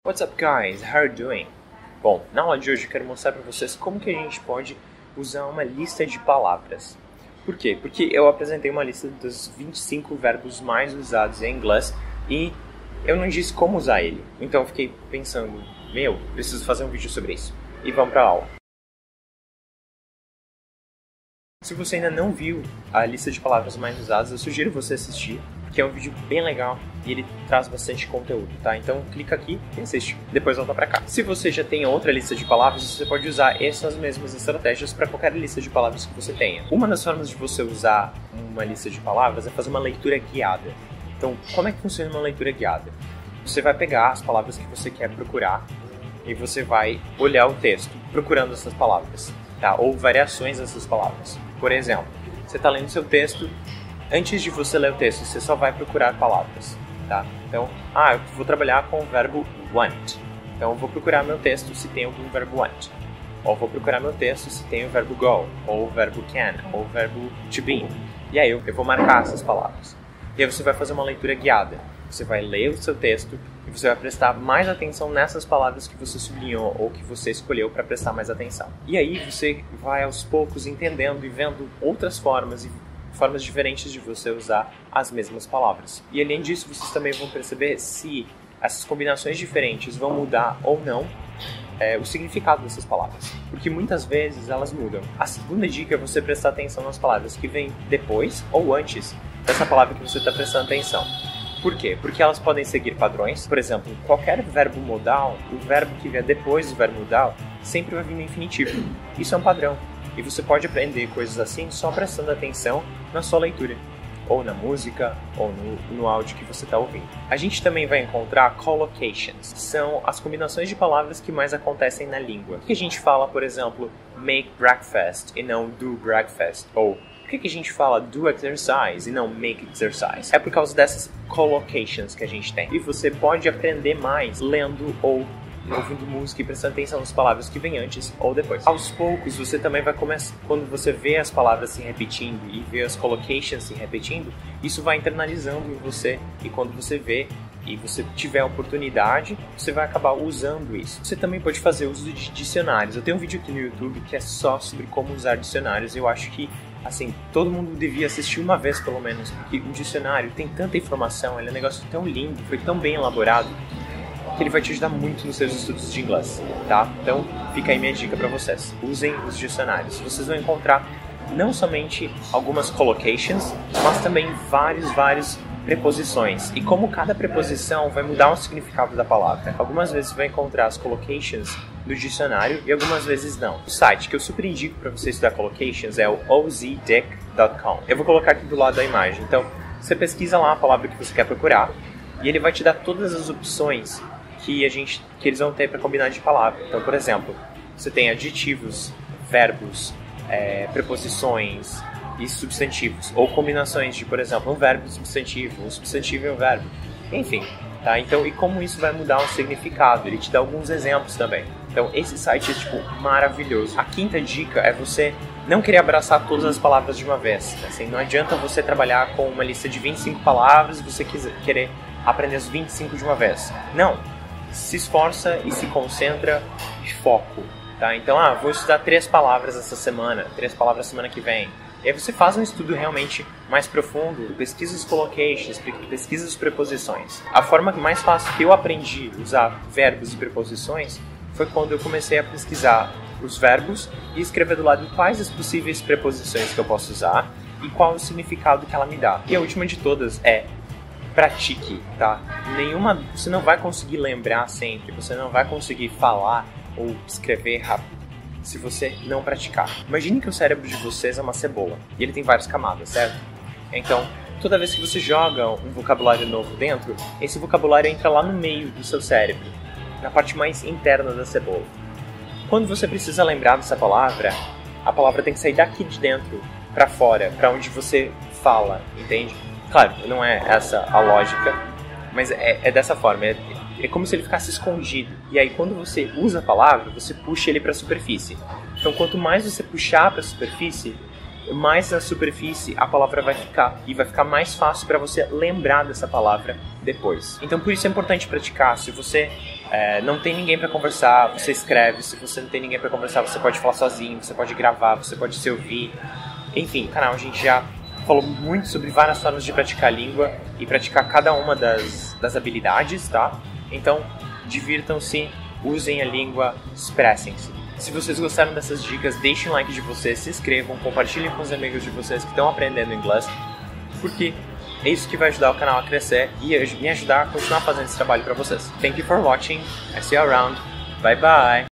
What's up guys, how are you doing? Bom, na aula de hoje eu quero mostrar para vocês como que a gente pode usar uma lista de palavras. Por quê? Porque eu apresentei uma lista dos 25 verbos mais usados em inglês e eu não disse como usar ele. Então eu fiquei pensando, preciso fazer um vídeo sobre isso. E vamos para a aula. Se você ainda não viu a lista de palavras mais usadas, eu sugiro você assistir, que é um vídeo bem legal e ele traz bastante conteúdo, tá? Então clica aqui e assiste, depois volta pra cá. Se você já tem outra lista de palavras, você pode usar essas mesmas estratégias para qualquer lista de palavras que você tenha. Uma das formas de você usar uma lista de palavras é fazer uma leitura guiada. Então, como é que funciona uma leitura guiada? Você vai pegar as palavras que você quer procurar e você vai olhar o texto procurando essas palavras, tá? Ou variações dessas palavras. Por exemplo, você está lendo seu texto. Antes de você ler o texto, você só vai procurar palavras, tá? Então, eu vou trabalhar com o verbo want. Então, eu vou procurar meu texto se tem algum verbo want. Ou vou procurar meu texto se tem o verbo go, ou o verbo can, ou o verbo to be. E aí, eu vou marcar essas palavras. E aí, você vai fazer uma leitura guiada. Você vai ler o seu texto e você vai prestar mais atenção nessas palavras que você sublinhou ou que você escolheu para prestar mais atenção. E aí, você vai aos poucos entendendo e vendo outras formas diferentes de você usar as mesmas palavras. E além disso, vocês também vão perceber se essas combinações diferentes vão mudar ou não o significado dessas palavras. Porque muitas vezes elas mudam. A segunda dica é você prestar atenção nas palavras que vêm depois ou antes dessa palavra que você está prestando atenção. Por quê? Porque elas podem seguir padrões. Por exemplo, qualquer verbo modal, o verbo que vier depois do verbo modal, sempre vai vir no infinitivo. Isso é um padrão. E você pode aprender coisas assim só prestando atenção na sua leitura, ou na música, ou no áudio que você está ouvindo. A gente também vai encontrar collocations, são as combinações de palavras que mais acontecem na língua. Por que a gente fala, por exemplo, make breakfast e não do breakfast? Ou por que a gente fala do exercise e não make exercise? É por causa dessas collocations que a gente tem. E você pode aprender mais lendo ou ouvindo música e prestando atenção nas palavras que vêm antes ou depois. Aos poucos, você também vai começar, quando você vê as palavras se repetindo e vê as collocations se repetindo, isso vai internalizando em você e quando você vê e você tiver a oportunidade, você vai acabar usando isso. Você também pode fazer uso de dicionários. Eu tenho um vídeo aqui no YouTube que é só sobre como usar dicionários. Eu acho que, assim, todo mundo devia assistir uma vez pelo menos, porque um dicionário tem tanta informação, ele é um negócio tão lindo, foi tão bem elaborado, que ele vai te ajudar muito nos seus estudos de inglês, tá? Então, fica aí minha dica para vocês. Usem os dicionários. Vocês vão encontrar não somente algumas collocations, mas também várias preposições. E como cada preposição vai mudar o significado da palavra. Algumas vezes você vai encontrar as collocations do dicionário e algumas vezes não. O site que eu super indico para você estudar collocations é o ozdick.com. Eu vou colocar aqui do lado da imagem. Então, você pesquisa lá a palavra que você quer procurar e ele vai te dar todas as opções que eles vão ter para combinar de palavra. Então, por exemplo, você tem adjetivos, verbos, preposições e substantivos. Ou combinações de, por exemplo, um verbo e um substantivo e um verbo. Enfim, tá? Então, e como isso vai mudar o significado? Ele te dá alguns exemplos também. Então, esse site é, maravilhoso. A quinta dica é você não querer abraçar todas as palavras de uma vez. Assim, não adianta você trabalhar com uma lista de 25 palavras e você querer aprender as 25 de uma vez. Não. Se esforça e se concentra e foco, tá? Então, vou estudar 3 palavras essa semana, 3 palavras semana que vem. E aí você faz um estudo realmente mais profundo, pesquisa os collocations, pesquisa as preposições. A forma mais fácil que eu aprendi a usar verbos e preposições foi quando eu comecei a pesquisar os verbos e escrever do lado quais as possíveis preposições que eu posso usar e qual o significado que ela me dá. E a última de todas é pratique, tá? Você não vai conseguir lembrar sempre, você não vai conseguir falar ou escrever rápido se você não praticar. Imagine que o cérebro de vocês é uma cebola e ele tem várias camadas, certo? Então, toda vez que você joga um vocabulário novo dentro, esse vocabulário entra lá no meio do seu cérebro, na parte mais interna da cebola. Quando você precisa lembrar dessa palavra, a palavra tem que sair daqui de dentro para fora, para onde você fala, entende? Claro, não é essa a lógica, mas é dessa forma. É como se ele ficasse escondido. E aí, quando você usa a palavra, você puxa ele para a superfície. Então, quanto mais você puxar para a superfície, mais na superfície a palavra vai ficar. E vai ficar mais fácil para você lembrar dessa palavra depois. Então, por isso é importante praticar. Se você não tem ninguém para conversar, você escreve. Se você não tem ninguém para conversar, você pode falar sozinho, você pode gravar, você pode se ouvir. Enfim, no canal a gente já falou muito sobre várias formas de praticar a língua e praticar cada uma das habilidades, tá? Então, divirtam-se, usem a língua, expressem-se. Se vocês gostaram dessas dicas, deixem um like de vocês, se inscrevam, compartilhem com os amigos de vocês que estão aprendendo inglês, porque é isso que vai ajudar o canal a crescer e me ajudar a continuar fazendo esse trabalho para vocês. Thank you for watching. I see you around. Bye bye.